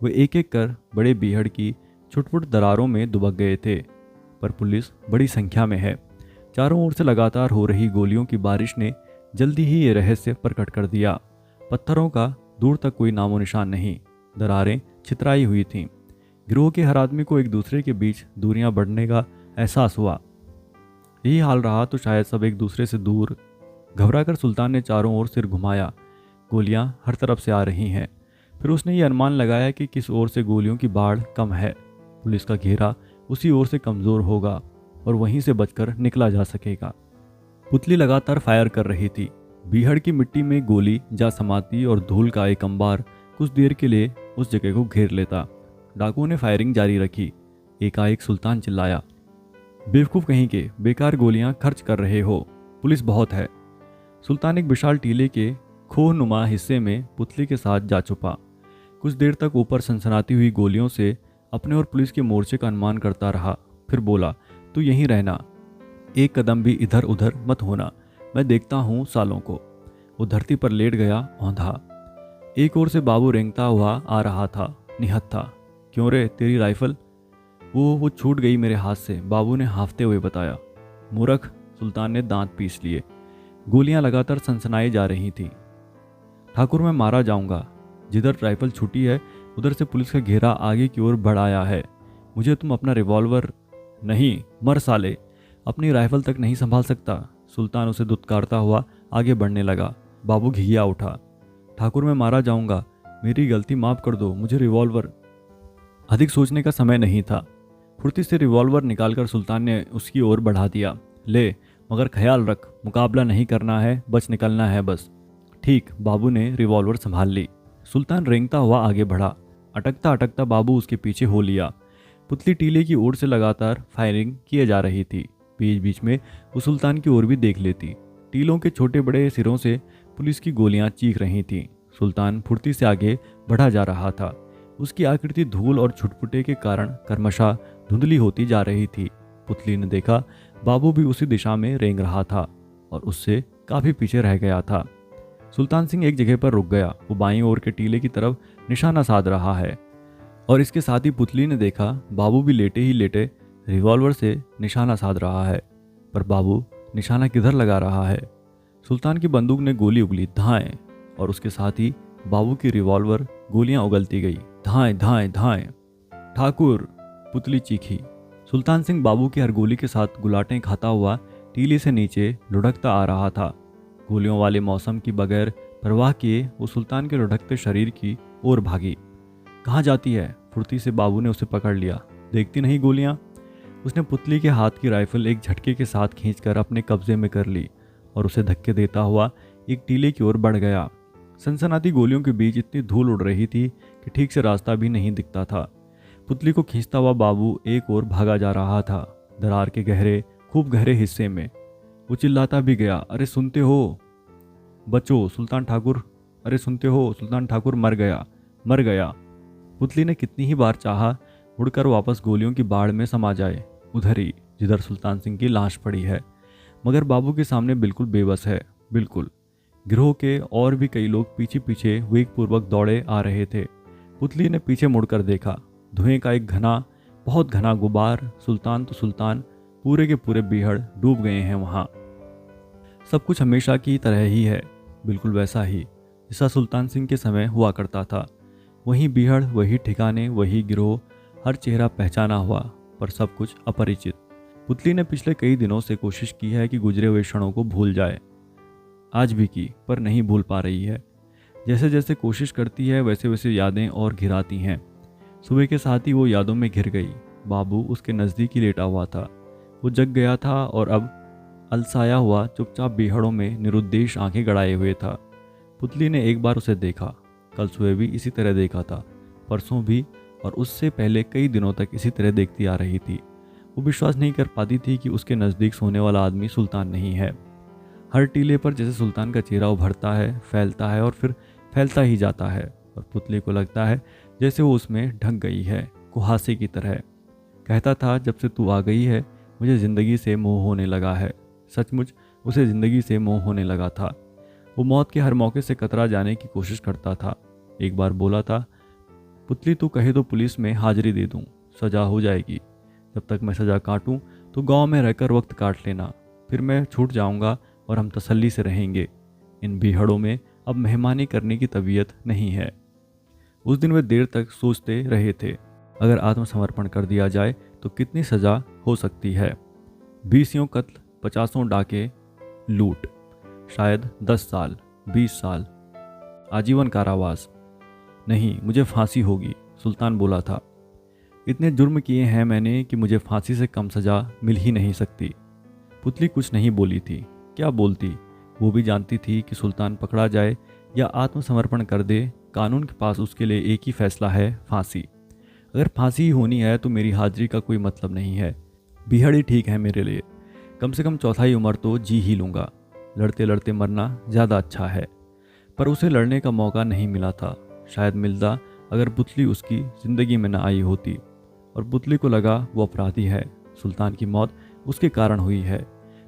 वे एक एक कर बड़े बीहड़ की छुटपुट दरारों में दुबक गए थे। पर पुलिस बड़ी संख्या में है। चारों ओर से लगातार हो रही गोलियों की बारिश ने जल्दी ही ये रहस्य प्रकट कर दिया। पत्थरों का दूर तक कोई नामो निशान नहीं। दरारें छितराई हुई थीं। गिरोह के हर आदमी को एक दूसरे के बीच दूरियां बढ़ने का एहसास हुआ। यही हाल रहा तो शायद सब एक दूसरे से दूर। घबराकर सुल्तान ने चारों ओर सिर घुमाया। गोलियां हर तरफ से आ रही हैं। फिर उसने ये अनुमान लगाया कि किस ओर से गोलियों की बाढ़ कम है। पुलिस का घेरा उसी ओर से कमज़ोर होगा और वहीं से बचकर निकला जा सकेगा। पुतली लगातार फायर कर रही थी। बीहड़ की मिट्टी में गोली जा समाती और धूल का एक अंबार कुछ देर के लिए उस जगह को घेर लेता। डाकुओं ने फायरिंग जारी रखी। एकाएक सुल्तान चिल्लाया, बेवकूफ़ कहीं के, बेकार गोलियां खर्च कर रहे हो, पुलिस बहुत है। सुल्तान एक विशाल टीले के खोहनुमा हिस्से में पुतली के साथ जा छुपा। कुछ देर तक ऊपर सनसनाती हुई गोलियों से अपने और पुलिस के मोर्चे का अनुमान करता रहा। फिर बोला, तू यहीं रहना, एक कदम भी इधर उधर मत होना, मैं देखता हूँ सालों को। वो धरती पर लेट गया, औंधा। एक ओर से बाबू रेंगता हुआ आ रहा था, निहत्था। क्यों रे, तेरी राइफल? वो छूट गई मेरे हाथ से, बाबू ने हाफते हुए बताया। मूर्ख, सुल्तान ने दांत पीस लिए। गोलियां लगातार सनसनाई जा रही थीं। ठाकुर, मैं मारा जाऊंगा। जिधर राइफल छूटी है उधर से पुलिस का घेरा आगे की ओर बढ़ आया है। मुझे तुम अपना रिवॉल्वर। नहीं, मर साले, अपनी राइफल तक नहीं संभाल सकता। सुल्तान उसे दुत्कारता हुआ आगे बढ़ने लगा। बाबू घिया उठा। ठाकुर, मैं मारा जाऊंगा, मेरी गलती माफ कर दो, मुझे रिवॉल्वर। अधिक सोचने का समय नहीं था। फुर्ती से रिवॉल्वर निकालकर सुल्तान ने उसकी ओर बढ़ा दिया। ले, मगर ख्याल रख, मुकाबला नहीं करना है, बच निकलना है बस। ठीक, बाबू ने रिवॉल्वर संभाल ली। सुल्तान रेंगता हुआ आगे बढ़ा। अटकता अटकता बाबू उसके पीछे हो लिया। पुतली टीले की ओर से लगातार फायरिंग किए जा रही थी। बीच बीच में वो सुल्तान की ओर भी देख लेती। टीलों के छोटे बड़े सिरों से पुलिस की गोलियां चीख रही थीं। सुल्तान फुर्ती से आगे बढ़ा जा रहा था। उसकी आकृति धूल और छुटपुटे के कारण क्रमशः धुंधली होती जा रही थी। पुतली ने देखा बाबू भी उसी दिशा में रेंग रहा था और उससे काफी पीछे रह गया था। सुल्तान सिंह एक जगह पर रुक गया। वो बाईं ओर के टीले की तरफ निशाना साध रहा है और इसके साथ ही पुतली ने देखा बाबू भी लेटे ही लेटे रिवॉल्वर से निशाना साध रहा है। पर बाबू निशाना किधर लगा रहा है? सुल्तान की बंदूक ने गोली उगली, धाएं, और उसके साथ ही बाबू की रिवॉल्वर गोलियां उगलती गई, धाएं धाएं धाएं। ठाकुर, पुतली चीखी। सुल्तान सिंह बाबू की हर गोली के साथ गुलाटें खाता हुआ टीले से नीचे लुढ़कता आ रहा था। गोलियों वाले मौसम की बगैर परवाह किए वो सुल्तान के लुढ़कते शरीर की ओर भागी। कहाँ जाती है? फुर्ती से बाबू ने उसे पकड़ लिया। देखती नहीं गोलियां? उसने पुतली के हाथ की राइफल एक झटके के साथ खींचकर अपने कब्जे में कर ली और उसे धक्के देता हुआ एक टीले की ओर बढ़ गया। सनसनाती गोलियों के बीच इतनी धूल उड़ रही थी कि ठीक से रास्ता भी नहीं दिखता था। पुतली को खींचता हुआ बाबू एक ओर भागा जा रहा था, दरार के गहरे, खूब गहरे हिस्से में। वो चिल्लाता भी गया, अरे सुनते हो? बचो सुल्तान ठाकुर, अरे सुनते हो? सुल्तान ठाकुर मर गया, मर गया। पुतली ने कितनी ही बार चाहा उड़कर वापस गोलियों की बाढ़ में समा जाए, उधर ही जिधर सुल्तान सिंह की लाश पड़ी है, मगर बाबू के सामने बिल्कुल बेबस है, बिल्कुल। गिरोह के और भी कई लोग पीछे पीछे वेगपूर्वक दौड़े आ रहे थे। पुतली ने पीछे मुड़कर देखा। धुएं का एक घना, बहुत घना गुबार। सुल्तान तो सुल्तान, पूरे के पूरे बीहड़ डूब गए हैं वहाँ। सब कुछ हमेशा की तरह ही है, बिल्कुल वैसा ही जैसा सुल्तान सिंह के समय हुआ करता था। वही बीहड़, वही ठिकाने, वही गिरोह, हर चेहरा पहचाना हुआ, पर सब कुछ अपरिचित। पुतली ने पिछले कई दिनों से कोशिश की है कि गुजरे हुए क्षणों को भूल जाए। आज भी की, पर नहीं भूल पा रही है। जैसे जैसे कोशिश करती है वैसे वैसे यादें और घिराती हैं। सुबह के साथ ही वो यादों में घिर गई। बाबू उसके नज़दीक ही लेटा हुआ था। वो जग गया था और अब अलसाया हुआ चुपचाप बीहड़ों में निरुद्देश आंखें गड़ाए हुए था। पुतली ने एक बार उसे देखा, कल सुबह भी इसी तरह देखा था, परसों भी, और उससे पहले कई दिनों तक इसी तरह देखती आ रही थी। वो विश्वास नहीं कर पाती थी कि उसके नज़दीक सोने वाला आदमी सुल्तान नहीं है। हर टीले पर जैसे सुल्तान का चेहरा उभरता है, फैलता है और फिर फैलता ही जाता है, और पुतली को लगता है जैसे वो उसमें ढक गई है, कुहासे की तरह। कहता था, जब से तू आ गई है मुझे ज़िंदगी से मोह होने लगा है। सचमुच उसे ज़िंदगी से मोह होने लगा था। वो मौत के हर मौके से कतरा जाने की कोशिश करता था। एक बार बोला था, पुतली तू कहे तो पुलिस में हाजिरी दे दूं, सजा हो जाएगी। जब तक मैं सजा काटूं तो गांव में रहकर वक्त काट लेना, फिर मैं छूट जाऊंगा और हम तसल्ली से रहेंगे। इन बीहड़ों में अब मेहमानी करने की तबीयत नहीं है। उस दिन वे देर तक सोचते रहे थे, अगर आत्मसमर्पण कर दिया जाए तो कितनी सजा हो सकती है। 20 कत्ल, 50 डाके, लूट, शायद 10 साल, 20 साल, आजीवन कारावास। नहीं, मुझे फांसी होगी, सुल्तान बोला था। इतने जुर्म किए हैं मैंने कि मुझे फांसी से कम सजा मिल ही नहीं सकती। पुतली कुछ नहीं बोली थी। क्या बोलती? वो भी जानती थी कि सुल्तान पकड़ा जाए या आत्मसमर्पण कर दे, कानून के पास उसके लिए एक ही फैसला है, फांसी। अगर फांसी ही होनी है तो मेरी हाजिरी का कोई मतलब नहीं है। बीहड़ ही ठीक है मेरे लिए। कम से कम चौथाई उम्र तो जी ही लूँगा। लड़ते लड़ते मरना ज़्यादा अच्छा है। पर उसे लड़ने का मौका नहीं मिला था। शायद मिलता अगर पुतली उसकी ज़िंदगी में न आई होती। और पुतली को लगा वो अपराधी है, सुल्तान की मौत उसके कारण हुई है।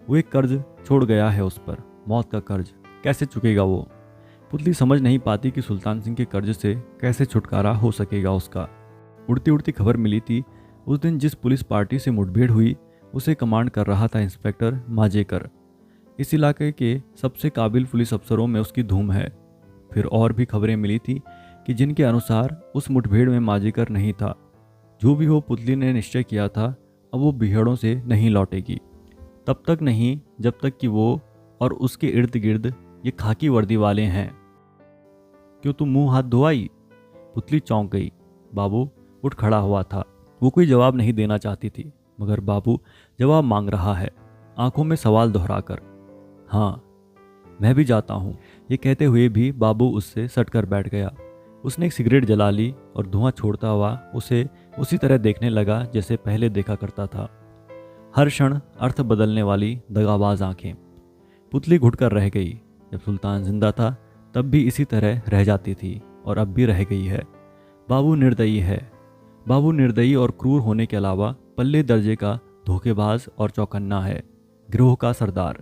वो एक कर्ज छोड़ गया है उस पर, मौत का कर्ज। कैसे चुकेगा वो? पुतली समझ नहीं पाती कि सुल्तान सिंह के कर्ज से कैसे छुटकारा हो सकेगा उसका। उड़ती उड़ती खबर मिली थी, उस दिन जिस पुलिस पार्टी से मुठभेड़ हुई उसे कमांड कर रहा था इंस्पेक्टर माजेकर। इस इलाके के सबसे काबिल पुलिस अफसरों में उसकी धूम है। फिर और भी खबरें मिली थी कि जिनके अनुसार उस मुठभेड़ में माजेकर नहीं था। जो भी हो, पुतली ने निश्चय किया था अब वो बीहड़ों से नहीं लौटेगी। तब तक नहीं जब तक कि वो और उसके इर्द गिर्द ये खाकी वर्दी वाले हैं। क्यों तुम मुंह हाथ धोआई? पुतली चौंक गई। बाबू उठ खड़ा हुआ था। वो कोई जवाब नहीं देना चाहती थी, मगर बाबू जवाब मांग रहा है, आंखों में सवाल दोहराकर। हाँ, मैं भी जाता हूँ। ये कहते हुए भी बाबू उससे सटकर बैठ गया। उसने एक सिगरेट जला ली और धुआं छोड़ता हुआ उसे उसी तरह देखने लगा जैसे पहले देखा करता था। हर क्षण अर्थ बदलने वाली दगाबाज आंखें। पुतली घुटकर रह गई। जब सुल्तान जिंदा था तब भी इसी तरह रह जाती थी और अब भी रह गई है। बाबू निर्दयी है। बाबू निर्दयी और क्रूर होने के अलावा पल्ले दर्जे का धोखेबाज और चौकन्ना है, गिरोह का सरदार।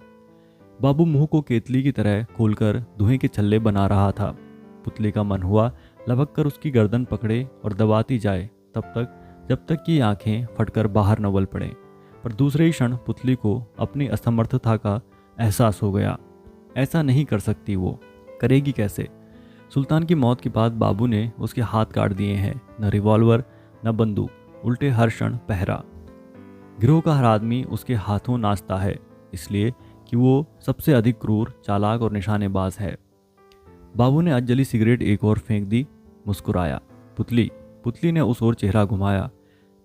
बाबू मुंह को केतली की तरह खोलकर धुएं के छल्ले बना रहा था। पुतली का मन हुआ लपक कर उसकी गर्दन पकड़े और दबाती जाए तब तक जब तक कि आंखें फटकर बाहर न उबल पड़े। पर दूसरे ही क्षण पुतली को अपनी असमर्थता का एहसास हो गया। ऐसा नहीं कर सकती वो। करेगी कैसे? सुल्तान की मौत के बाद बाबू ने उसके हाथ काट दिए हैं। न रिवॉल्वर न बंदूक, उल्टे हर क्षण पहरा। गिरोह का हर आदमी उसके हाथों नाचता है, इसलिए कि वो सबसे अधिक क्रूर, चालाक और निशानेबाज है। बाबू ने अधजली सिगरेट एक और फेंक दी, मुस्कुराया। पुतली ने उस ओर चेहरा घुमाया।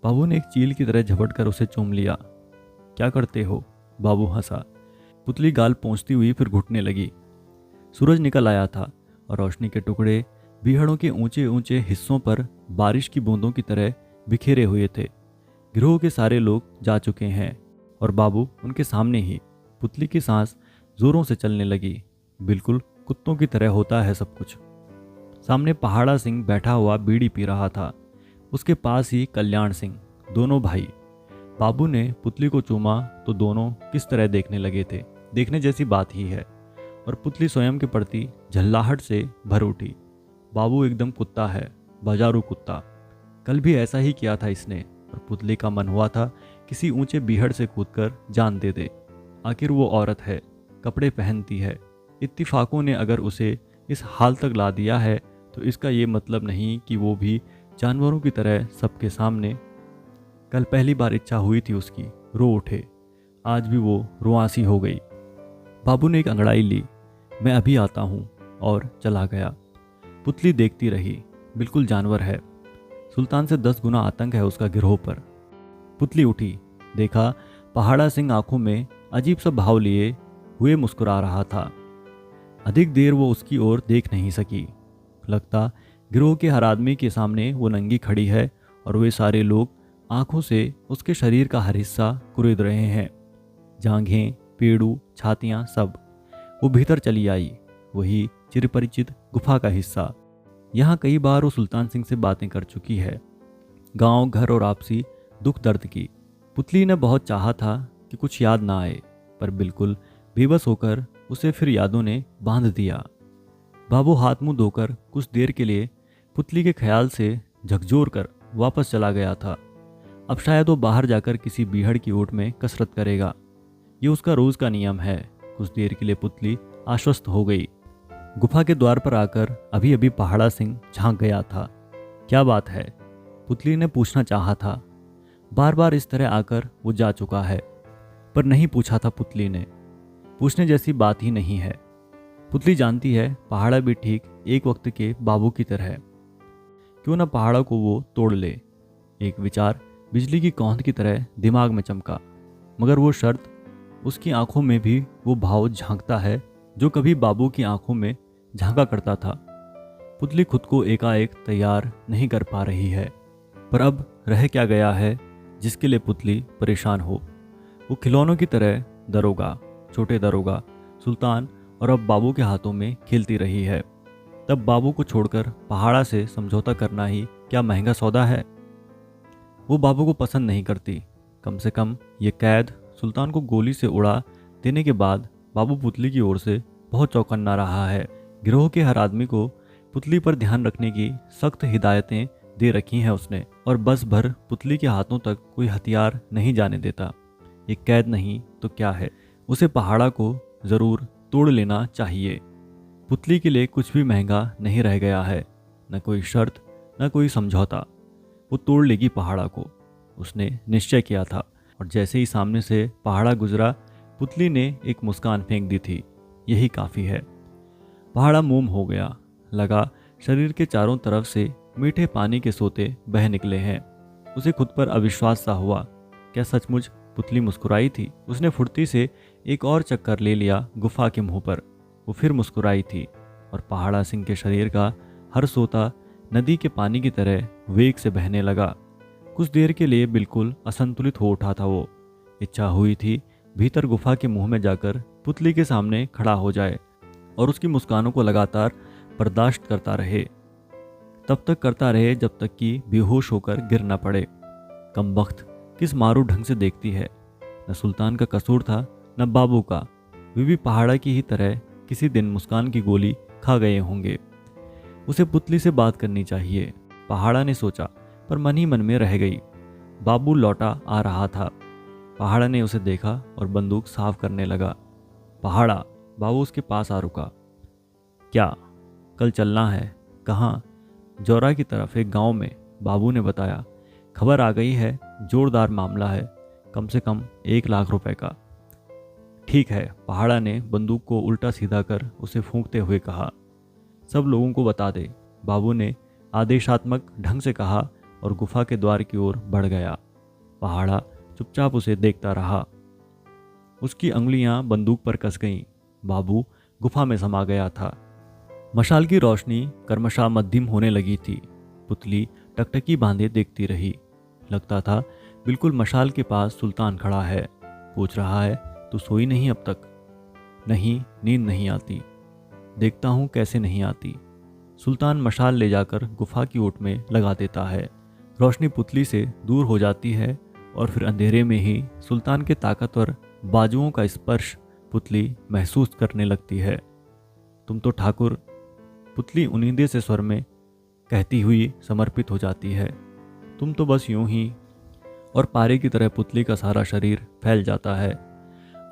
बाबू ने एक चील की तरह झपट कर उसे चूम लिया। क्या करते हो? बाबू हंसा। पुतली गाल पोंछती हुई फिर घुटने लगी। सूरज निकल आया था और रोशनी के टुकड़े बीहड़ों के ऊंचे ऊंचे हिस्सों पर बारिश की बूंदों की तरह बिखेरे हुए थे। गिरोह के सारे लोग जा चुके हैं और बाबू उनके सामने ही। पुतली की सांस जोरों से चलने लगी। बिल्कुल कुत्तों की तरह होता है सब कुछ। सामने पहाड़ा सिंह बैठा हुआ बीड़ी पी रहा था। उसके पास ही कल्याण सिंह, दोनों भाई। बाबू ने पुतली को चूमा तो दोनों किस तरह देखने लगे थे। देखने जैसी बात ही है। और पुतली स्वयं के प्रति झल्लाहट से भर उठी। बाबू एकदम कुत्ता है, बाजारू कुत्ता। कल भी ऐसा ही किया था इसने। और पुतली का मन हुआ था किसी ऊंचे बीहड़ से कूदकर जान दे दे। आखिर वो औरत है, कपड़े पहनती है। इत्तिफाकों ने अगर उसे इस हाल तक ला दिया है तो इसका ये मतलब नहीं कि वो भी जानवरों की तरह सबके सामने। कल पहली बार इच्छा हुई थी उसकी, रो उठे। आज भी वो रुआंसी हो गई। बाबू ने एक अंगड़ाई ली। मैं अभी आता हूँ, और चला गया। पुतली देखती रही। बिल्कुल जानवर है। सुल्तान से 10 गुना आतंक है उसका गिरोह पर। पुतली उठी, देखा पहाड़ा सिंह आंखों में अजीब सा भाव लिए हुए मुस्कुरा रहा था। अधिक देर वो उसकी ओर देख नहीं सकी। लगता गिरोह के हर आदमी के सामने वो नंगी खड़ी है और वे सारे लोग आंखों से उसके शरीर का हर हिस्सा कुरेद रहे हैं। जांघें, पेड़ू, छातियां, सब। वो भीतर चली आई, वही चिरपरिचित गुफा का हिस्सा। यहाँ कई बार वो सुल्तान सिंह से बातें कर चुकी है, गांव, घर और आपसी दुख दर्द की। पुतली ने बहुत चाहा था कि कुछ याद ना आए, पर बिल्कुल बेबस होकर उसे फिर यादों ने बांध दिया। बाबू हाथ मुंह धोकर कुछ देर के लिए पुतली के ख्याल से झकझोर कर वापस चला गया था। अब शायद वो बाहर जाकर किसी बीहड़ की ओट में कसरत करेगा। ये उसका रोज का नियम है। कुछ देर के लिए पुतली आश्वस्त हो गई। गुफा के द्वार पर आकर अभी अभी पहाड़ा सिंह झांक गया था। क्या बात है? पुतली ने पूछना चाहा था। बार बार इस तरह आकर वो जा चुका है, पर नहीं पूछा था पुतली ने। पूछने जैसी बात ही नहीं है। पुतली जानती है पहाड़ा भी ठीक एक वक्त के बाबू की तरह है। क्यों ना पहाड़ा को वो तोड़ ले। एक विचार बिजली की कौंध की तरह दिमाग में चमका। मगर वो शर्त, उसकी आंखों में भी वो भाव झांकता है जो कभी बाबू की आंखों में झांका करता था। पुतली खुद को एकाएक तैयार नहीं कर पा रही है। पर अब रह क्या गया है जिसके लिए पुतली परेशान हो। वो खिलौनों की तरह दरोगा, छोटे दरोगा, सुल्तान और अब बाबू के हाथों में खेलती रही है। तब बाबू को छोड़कर पहाड़ा से समझौता करना ही क्या महंगा सौदा है। वो बाबू को पसंद नहीं करती। कम से कम ये कैद सुल्तान को गोली से उड़ा देने के बाद बाबू पुतली की ओर से बहुत चौकन्ना रहा है। गिरोह के हर आदमी को पुतली पर ध्यान रखने की सख्त हिदायतें दे रखी हैं उसने, और बस भर पुतली के हाथों तक कोई हथियार नहीं जाने देता। ये कैद नहीं तो क्या है। उसे पहाड़ा को जरूर तोड़ लेना चाहिए। पुतली के लिए कुछ भी महंगा नहीं रह गया है। न कोई शर्त, न कोई समझौता। वो तोड़ लेगी पहाड़ा को। उसने निश्चय किया था। और जैसे ही सामने से पहाड़ा गुजरा, पुतली ने एक मुस्कान फेंक दी थी। यही काफ़ी है। पहाड़ा मोम हो गया। लगा शरीर के चारों तरफ से मीठे पानी के सोते बह निकले हैं। उसे खुद पर अविश्वास सा हुआ। क्या सचमुच पुतली मुस्कुराई थी? उसने फुर्ती से एक और चक्कर ले लिया गुफा के मुंह पर। वो फिर मुस्कुराई थी और पहाड़ा सिंह के शरीर का हर सोता नदी के पानी की तरह वेग से बहने लगा। कुछ देर के लिए बिल्कुल असंतुलित हो उठा था वो। इच्छा हुई थी भीतर गुफा के मुंह में जाकर पुतली के सामने खड़ा हो जाए और उसकी मुस्कानों को लगातार बर्दाश्त करता रहे। तब तक करता रहे जब तक कि बेहोश होकर गिर न पड़े। कमबख्त किस मारू ढंग से देखती है। न सुल्तान का कसूर था न बाबू का। वे भी पहाड़ा की ही तरह किसी दिन मुस्कान की गोली खा गए होंगे। उसे पुतली से बात करनी चाहिए, पहाड़ा ने सोचा, पर मन ही मन में रह गई। बाबू लौटा आ रहा था। पहाड़ा ने उसे देखा और बंदूक साफ करने लगा। पहाड़ा, बाबू उसके पास आ रुका। क्या कल चलना है? कहाँ? जौरा की तरफ एक गांव में, बाबू ने बताया। खबर आ गई है, जोरदार मामला है, कम से कम 1 लाख रुपए का। ठीक है, पहाड़ा ने बंदूक को उल्टा सीधा कर उसे फूंकते हुए कहा। सब लोगों को बता दे, बाबू ने आदेशात्मक ढंग से कहा और गुफा के द्वार की ओर बढ़ गया। पहाड़ा चुपचाप उसे देखता रहा। उसकी अंगुलियां बंदूक पर कस गईं। बाबू गुफा में समा गया था। मशाल की रोशनी कर्मशः मध्यम होने लगी थी। पुतली टकटकी बांधे देखती रही। लगता था बिल्कुल मशाल के पास सुल्तान खड़ा है। पूछ रहा है, तू सोई नहीं अब तक? नहीं, नींद नहीं आती। देखता हूं कैसे नहीं आती। सुल्तान मशाल ले जाकर गुफा की ओट में लगा देता है। रोशनी पुतली से दूर हो जाती है और फिर अंधेरे में ही सुल्तान के ताकतवर बाजुओं का स्पर्श पुतली महसूस करने लगती है। तुम तो ठाकुर, पुतली उनींदे से स्वर में कहती हुई समर्पित हो जाती है। तुम तो बस यूं ही। और पारे की तरह पुतली का सारा शरीर फैल जाता है,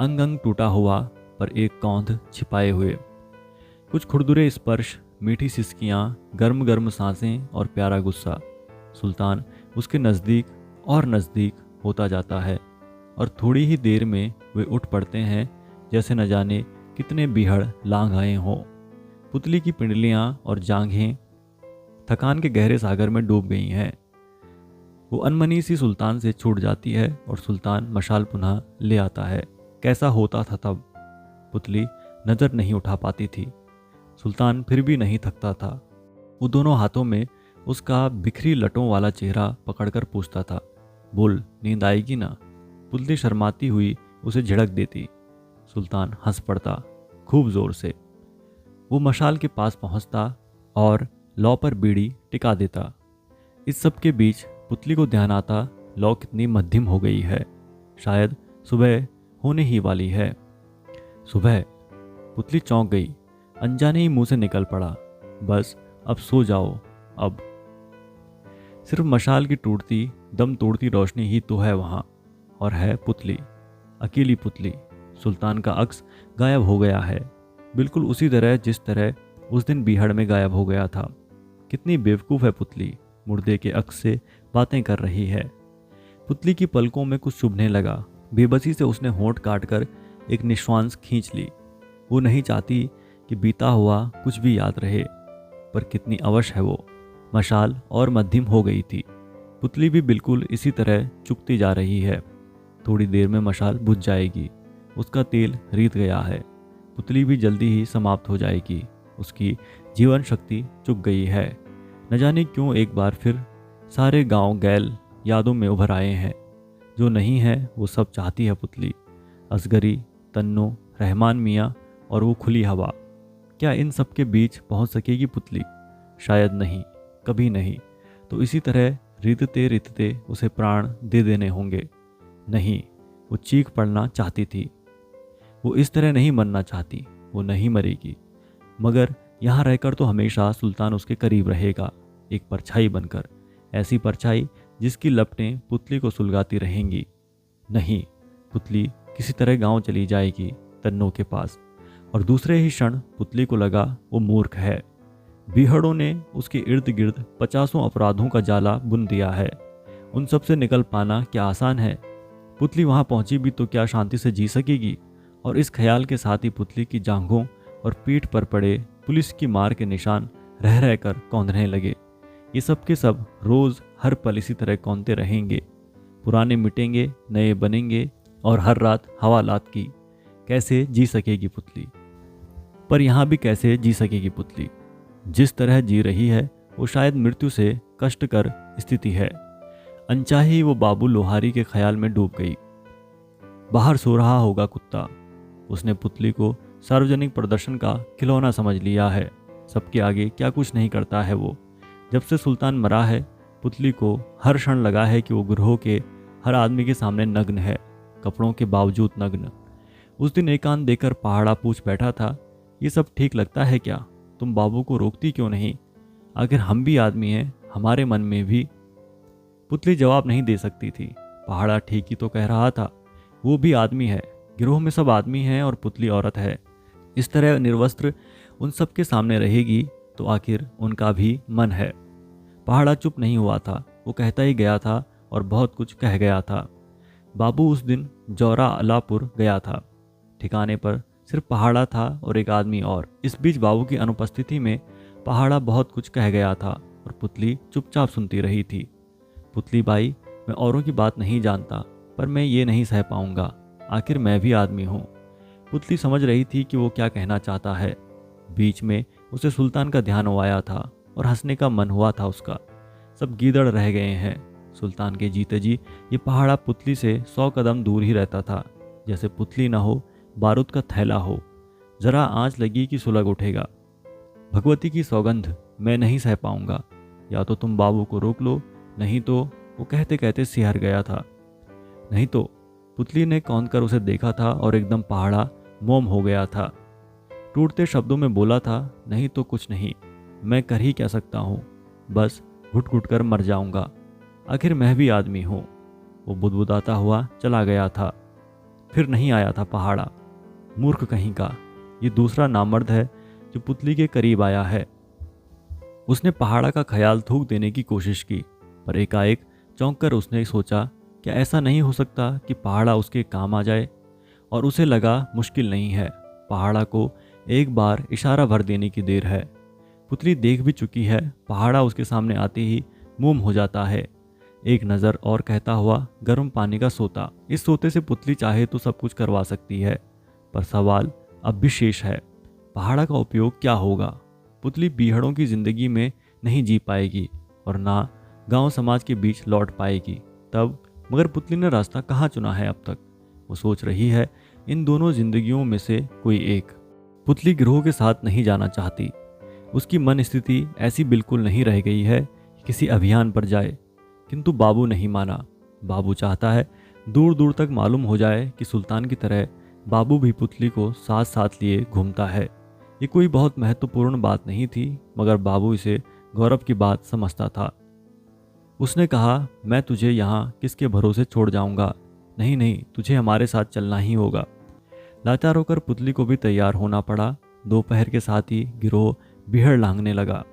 अंग अंग टूटा हुआ पर एक कौंध छिपाए हुए। कुछ खुरदुरे स्पर्श, मीठी सिसकियां, गर्म गर्म सांसें और प्यारा गुस्सा। सुल्तान उसके नज़दीक और नज़दीक होता जाता है और थोड़ी ही देर में वे उठ पड़ते हैं जैसे न जाने कितने बीहड़ लांघ आए हों। पुतली की पिंडलियां और जांघें थकान के गहरे सागर में डूब गई हैं। वो अनमनी सी सुल्तान से छूट जाती है और सुल्तान मशाल पुनः ले आता है। कैसा होता था तब? पुतली नज़र नहीं उठा पाती थी। सुल्तान फिर भी नहीं थकता था। वो दोनों हाथों में उसका बिखरी लटों वाला चेहरा पकड़कर पूछता था, बोल, नींद आएगी ना? पुतली शर्माती हुई उसे झिड़क देती। सुल्तान हंस पड़ता, खूब जोर से। वो मशाल के पास पहुंचता और लौ पर बीड़ी टिका देता। इस सब के बीच पुतली को ध्यान आता, लौ कितनी मध्यम हो गई है। शायद सुबह होने ही वाली है। सुबह? पुतली चौंक गई। अनजाने ही मुंह से निकल पड़ा, बस अब सो जाओ अब। सिर्फ मशाल की टूटती दम तोड़ती रोशनी ही तो है वहाँ, और है पुतली, अकेली पुतली। सुल्तान का अक्स गायब हो गया है, बिल्कुल उसी तरह जिस तरह उस दिन बीहड़ में गायब हो गया था। कितनी बेवकूफ़ है पुतली, मुर्दे के अक्स से बातें कर रही है। पुतली की पलकों में कुछ चुभने लगा। बेबसी से उसने होंठ काटकर एक निश्वास खींच ली। वो नहीं चाहती कि बीता हुआ कुछ भी याद रहे, पर कितनी अवश्य है वो। मशाल और मध्यम हो गई थी। पुतली भी बिल्कुल इसी तरह चुकती जा रही है। थोड़ी देर में मशाल बुझ जाएगी, उसका तेल रीत गया है। पुतली भी जल्दी ही समाप्त हो जाएगी, उसकी जीवन शक्ति चुक गई है। न जाने क्यों एक बार फिर सारे गांव गैल यादों में उभर आए हैं। जो नहीं है वो सब चाहती है पुतली। असगरी, तन्नो, रहमान मियाँ और वो खुली हवा। क्या इन सब के बीच पहुंच सकेगी पुतली? शायद नहीं, कभी नहीं। तो इसी तरह रितते रितते उसे प्राण दे देने होंगे। नहीं, वो चीख पड़ना चाहती थी। वो इस तरह नहीं मरना चाहती। वो नहीं मरेगी, मगर यहाँ रहकर तो हमेशा सुल्तान उसके करीब रहेगा, एक परछाई बनकर। ऐसी परछाई जिसकी लपटें पुतली को सुलगाती रहेंगी। नहीं, पुतली किसी तरह गांव चली जाएगी तन्नो के पास। और दूसरे ही क्षण पुतली को लगा वो मूर्ख है। बीहड़ों ने उसके इर्द गिर्द 50 अपराधों का जाला बुन दिया है। उन सब से निकल पाना क्या आसान है? पुतली वहां पहुंची भी तो क्या शांति से जी सकेगी? और इस ख्याल के साथ ही पुतली की जांघों और पीठ पर पड़े पुलिस की मार के निशान रह रहकर कौंधने लगे। ये सब के सब रोज हर पल इसी तरह कौंधते रहेंगे। पुराने मिटेंगे, नए बनेंगे, और हर रात हवालात की। कैसे जी सकेगी पुतली? पर यहाँ भी कैसे जी सकेगी पुतली? जिस तरह जी रही है वो शायद मृत्यु से कष्टकर स्थिति है। अनचाही वो बाबू लोहारी के ख्याल में डूब गई। बाहर सो रहा होगा कुत्ता। उसने पुतली को सार्वजनिक प्रदर्शन का खिलौना समझ लिया है। सबके आगे क्या कुछ नहीं करता है वो। जब से सुल्तान मरा है, पुतली को हर क्षण लगा है कि वो गिरोह के हर आदमी के सामने नग्न है, कपड़ों के बावजूद नग्न। उस दिन एकांत देकर पहाड़ा पूछ बैठा था, ये सब ठीक लगता है क्या? तुम बाबू को रोकती क्यों नहीं? आखिर हम भी आदमी हैं, हमारे मन में भी। पुतली जवाब नहीं दे सकती थी। पहाड़ा ठीक ही तो कह रहा था, वो भी आदमी है। गिरोह में सब आदमी हैं और पुतली औरत है। इस तरह निर्वस्त्र उन सब के सामने रहेगी तो आखिर उनका भी मन है। पहाड़ा चुप नहीं हुआ था, वो कहता ही गया था और बहुत कुछ कह गया था। बाबू उस दिन जौरा अलापुर गया था। ठिकाने पर सिर्फ पहाड़ा था और एक आदमी और। इस बीच बाबू की अनुपस्थिति में पहाड़ा बहुत कुछ कह गया था और पुतली चुपचाप सुनती रही थी। पुतली बाई, मैं औरों की बात नहीं जानता, पर मैं ये नहीं सह पाऊंगा। आखिर मैं भी आदमी हूँ। पुतली समझ रही थी कि वो क्या कहना चाहता है। बीच में उसे सुल्तान का ध्यान आया था और हंसने का मन हुआ था उसका। सब गीदड़ रह गए हैं। सुल्तान के जीते जी ये पहाड़ा पुतली से 100 कदम दूर ही रहता था, जैसे पुतली ना हो, बारूद का थैला हो। जरा आंच लगी कि सुलग उठेगा। भगवती की सौगंध, मैं नहीं सह पाऊंगा। या तो तुम बाबू को रोक लो, नहीं तो। वो कहते कहते सिहर गया था। नहीं तो। पुतली ने कौंध कर उसे देखा था और एकदम पहाड़ा मोम हो गया था। टूटते शब्दों में बोला था, नहीं तो कुछ नहीं, मैं कर ही क्या सकता हूँ, बस घुट घुट कर मर जाऊंगा। आखिर मैं भी आदमी हूँ। वो बुदबुदाता हुआ चला गया था। फिर नहीं आया था पहाड़ा। मूर्ख कहीं का, ये दूसरा नामर्द है जो पुतली के करीब आया है। उसने पहाड़ा का ख्याल थूक देने की कोशिश की, पर एकाएक चौंक कर उसने सोचा, क्या ऐसा नहीं हो सकता कि पहाड़ा उसके काम आ जाए? और उसे लगा मुश्किल नहीं है, पहाड़ा को एक बार इशारा भर देने की देर है। पुतली देख भी चुकी है, पहाड़ा उसके सामने आते ही मोम हो जाता है। एक नज़र और कहता हुआ गर्म पानी का सोता। इस सोते से पुतली चाहे तो सब कुछ करवा सकती है, पर सवाल अब भी शेष है, पहाड़ा का उपयोग क्या होगा? पुतली बीहड़ों की जिंदगी में नहीं जी पाएगी और ना गांव समाज के बीच लौट पाएगी। तब मगर पुतली ने रास्ता कहाँ चुना है अब तक? वो सोच रही है, इन दोनों जिंदगियों में से कोई एक। पुतली गिरोह के साथ नहीं जाना चाहती। उसकी मन स्थिति ऐसी बिल्कुल नहीं रह गई है कि किसी अभियान पर जाए। किंतु बाबू नहीं माना। बाबू चाहता है दूर दूर तक मालूम हो जाए कि सुल्तान की तरह बाबू भी पुतली को साथ साथ लिए घूमता है। ये कोई बहुत महत्वपूर्ण बात नहीं थी, मगर बाबू इसे गौरव की बात समझता था। उसने कहा, मैं तुझे यहाँ किसके भरोसे छोड़ जाऊंगा। नहीं नहीं, तुझे हमारे साथ चलना ही होगा। लाचार होकर पुतली को भी तैयार होना पड़ा। दोपहर के साथ ही गिरोह बीहड़ लांघने लगा।